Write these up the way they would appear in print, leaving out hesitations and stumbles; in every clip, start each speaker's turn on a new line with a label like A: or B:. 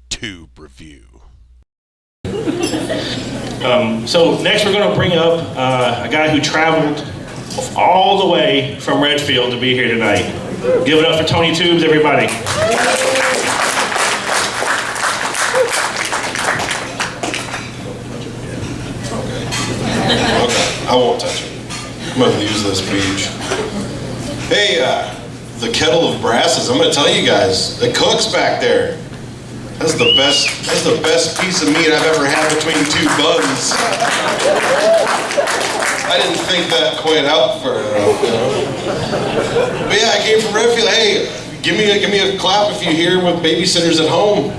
A: Tube review.
B: So next we're going to bring up a guy who traveled all the way from Redfield to be here tonight. Give it up for Tony Tubes, everybody.
C: Okay, I won't touch it. I'm going to use this beach. Hey, the kettle of brasses, I'm going to tell you guys, it cooks back there. That's the best piece of meat I've ever had between two buns. I didn't think that quite out for enough, you know. But yeah, I came from Redfield. Hey, give me a clap if you're here with babysitters at home.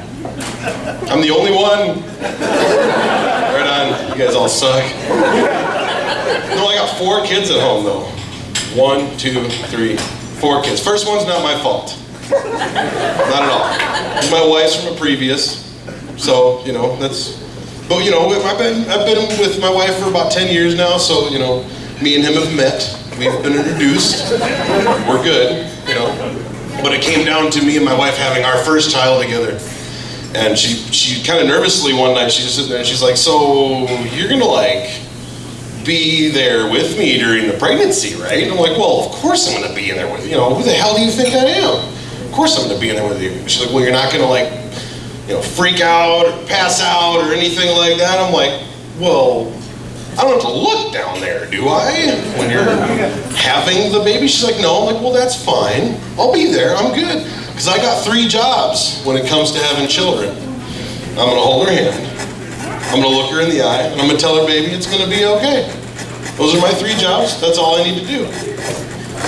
C: I'm the only one. Right on. You guys all suck. No, I got 4 kids at home though. 1, 2, 3, 4 kids. First one's not my fault. Not at all. My wife's from a previous, so you know that's. But you know, I've been with my wife for about 10 years now, so you know, me and him have met. We've been introduced. We're good, you know. But it came down to me and my wife having our first child together, and she kind of nervously one night she's just sitting there and she's like, "So you're gonna like be there with me during the pregnancy, right?" And I'm like, "Well, of course I'm gonna be in there with you. You know, who the hell do you think I am? Of course I'm gonna be in there with you." She's like, "Well, you're not gonna like, you know, freak out or pass out or anything like that." I'm like, "Well, I don't have to look down there, do I? When you're having the baby?" She's like, "No." I'm like, "Well, that's fine. I'll be there. I'm good." Because I got 3 jobs when it comes to having children. I'm gonna hold her hand. I'm gonna look her in the eye, and I'm gonna tell her, "Baby, it's gonna be okay." Those are my 3 jobs. That's all I need to do.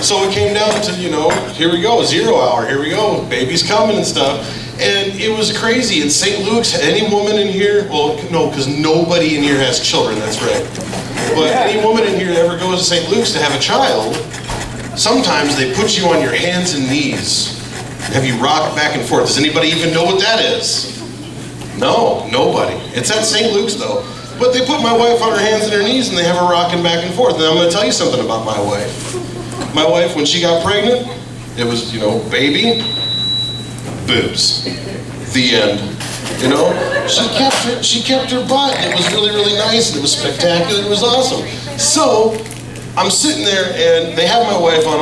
C: So it came down to, you know, here we go, 0 hour, here we go, baby's coming and stuff. And it was crazy. In St. Luke's, any woman in here, well, no, because nobody in here has children, that's right. But any woman in here that ever goes to St. Luke's to have a child, sometimes they put you on your hands and knees, have you rock back and forth. Does anybody even know what that is? No, nobody. It's at St. Luke's though. But they put my wife on her hands and her knees and they have her rocking back and forth. And I'm going to tell you something about my wife. My wife, when she got pregnant, it was, you know, baby, boobs. The end. You know, she kept her butt. It was really, really nice. And it was spectacular. It was awesome. So I'm sitting there and they have my wife on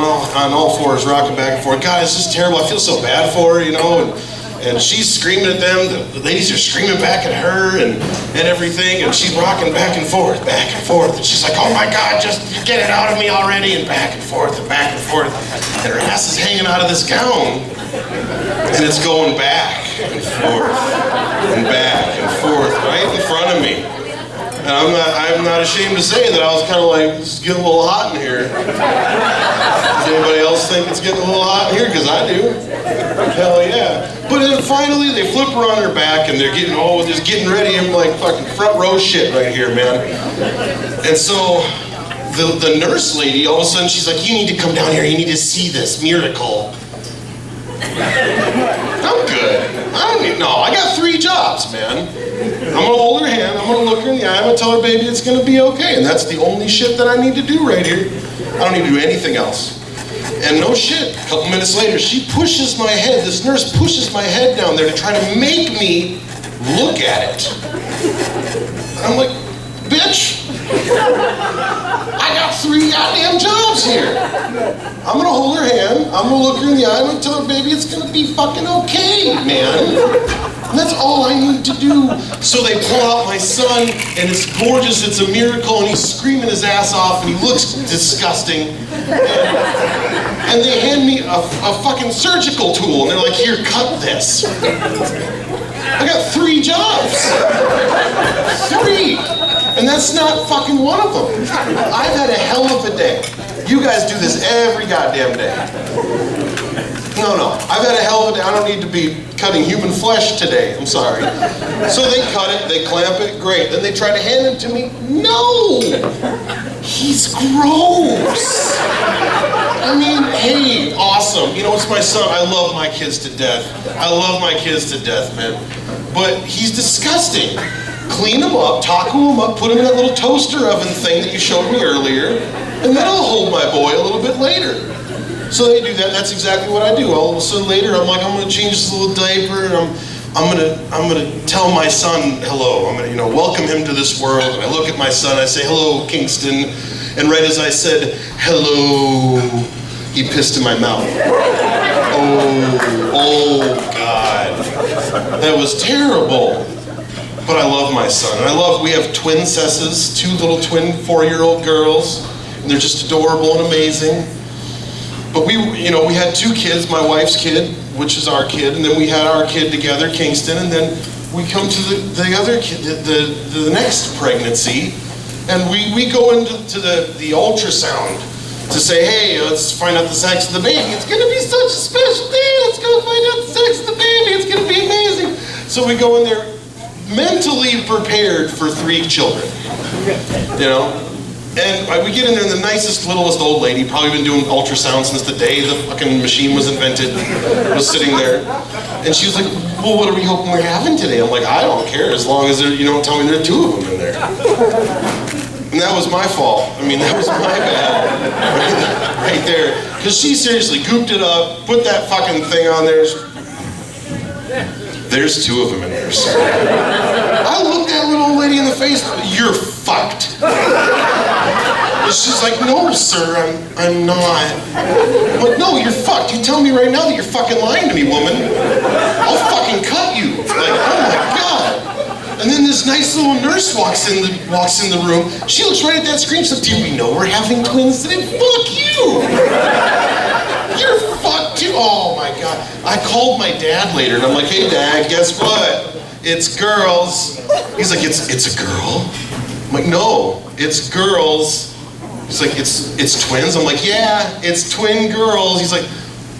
C: all fours rocking back and forth. God, it's just terrible. I feel so bad for her, you know. And she's screaming at them, the ladies are screaming back at her and everything, and she's rocking back and forth, and she's like, "Oh my God, just get it out of me already," and back and forth, and back and forth. And her ass is hanging out of this gown, and it's going back and forth, and back and forth, right in front of me. And I'm not ashamed to say that I was kind of like, "This is getting a little hot in here." Does anybody else think it's getting a little hot in here? Because I do. Hell yeah. But then finally they flip her on her back and they're just getting ready. I'm like fucking front row shit right here, man. And so the nurse lady, all of a sudden she's like, "You need to come down here. You need to see this miracle." I'm good. I got 3 jobs, man. I'm gonna hold her hand, I'm gonna look her in the eye, I'm gonna tell her, "Baby, it's gonna be okay." And that's the only shit that I need to do right here. I don't need to do anything else. And no shit, a couple minutes later, she pushes my head, this nurse pushes my head down there to try to make me look at it. And I'm like, "Bitch, I got 3 goddamn jobs here." I'm gonna hold her hand, I'm gonna look her in the eye, I'm gonna tell her, "Baby, it's gonna be fucking okay, man." And that's all I need to do. So they pull out my son, and it's gorgeous, it's a miracle, and he's screaming his ass off, and he looks disgusting. And they hand me a fucking surgical tool, and they're like, "Here, cut this." I got 3 jobs. 3. And that's not fucking one of them. I've had a hell of a day. You guys do this every goddamn day. No, I've had a hell of a day. I don't need to be cutting human flesh today. I'm sorry. So they cut it, they clamp it, great. Then they try to hand it to me. No! He's gross. I mean, hey, awesome. You know, it's my son. I love my kids to death. I love my kids to death, man. But he's disgusting. Clean him up, taco him up, put him in that little toaster oven thing that you showed me earlier, and then I'll hold my boy a little bit later. So they do that. That's exactly what I do. All of a sudden later, I'm like, I'm gonna change this little diaper, and I'm gonna tell my son hello. I'm gonna, welcome him to this world. And I look at my son, I say, hello, Kingston. And right as I said, hello, he pissed in my mouth. Oh God, that was terrible. But I love my son, and we have twin Cesses, 2 little twin 4-year-old girls, and they're just adorable and amazing. But we had 2 kids, my wife's kid, which is our kid, and then we had our kid together, Kingston, and then we come to the other kid, the next pregnancy, and we go into the ultrasound to say, hey, let's find out the sex of the baby. It's gonna be such a special day. Let's go find out the sex of the baby. It's gonna be amazing. So we go in there mentally prepared for 3 children, And we get in there, and the nicest, littlest old lady, probably been doing ultrasound since the day the fucking machine was invented, was sitting there. And she was like, well, what are we hoping we're having today? I'm like, I don't care, as long as there, tell me there are 2 of them in there. And that was my fault. I mean, that was my bad. Right there. Because she seriously gooped it up, put that fucking thing on there. There's 2 of them in there, sir. I looked that little old lady in the face. You're fucked. And she's like, no, sir, I'm not. I'm like, no, you're fucked. You tell me right now that you're fucking lying to me, woman. I'll fucking cut you. Like, oh my God. And then this nice little nurse walks in the room. She looks right at that screen. She's like, do we know we're having twins today? Fuck you. You're fucked too. Oh my God. I called my dad later and I'm like, hey Dad, guess what? It's girls. He's like, it's a girl? I'm like, no, it's girls. He's like, it's twins? I'm like, yeah, it's twin girls. He's like,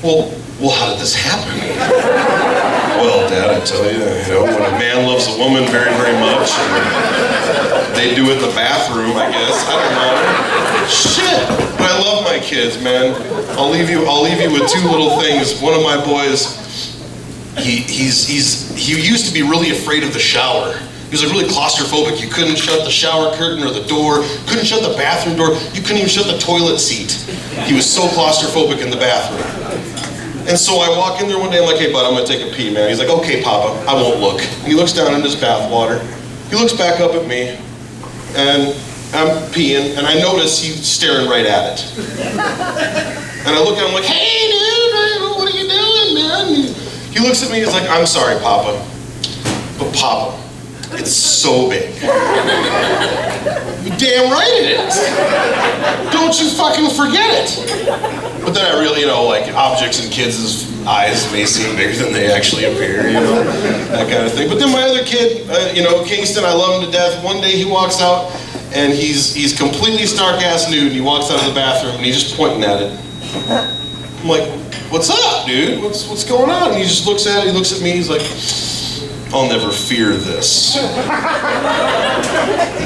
C: well, how did this happen? Well, Dad, I tell you, when a man loves a woman very, very much, they do it in the bathroom, I guess. I don't know. Shit! But I love my kids, man. I'll leave you with 2 little things. One of my boys, he used to be really afraid of the shower. He was like really claustrophobic. You couldn't shut the shower curtain or the door, couldn't shut the bathroom door, you couldn't even shut the toilet seat. He was so claustrophobic in the bathroom. And so I walk in there one day, I'm like, hey bud, I'm gonna take a pee, man. He's like, okay, Papa, I won't look. And he looks down in his bath water. He looks back up at me, and I'm peeing, and I notice he's staring right at it. And I look at him like, hey dude, what are you doing, man? He looks at me, he's like, I'm sorry, Papa, but Papa, it's so big. You're damn right it is. Don't you fucking forget it. But then I really, like objects in kids' eyes may seem bigger than they actually appear, that kind of thing. But then my other kid, Kingston, I love him to death. One day he walks out and he's completely stark-ass nude, and he walks out of the bathroom and he's just pointing at it. I'm like, what's up, dude? What's going on? And he just looks at it, he looks at me, he's like, I'll never fear this.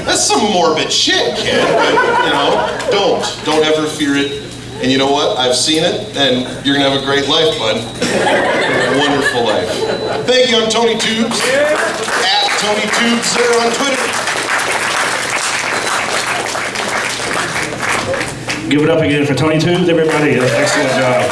C: That's some morbid shit, kid, but, don't ever fear it. And you know what? I've seen it, and you're gonna have a great life, bud. Wonderful life. Thank you, I'm Tony Tubes. At Tony Tubes there on Twitter.
B: Give it up again for Tony Tubes, everybody. Excellent job.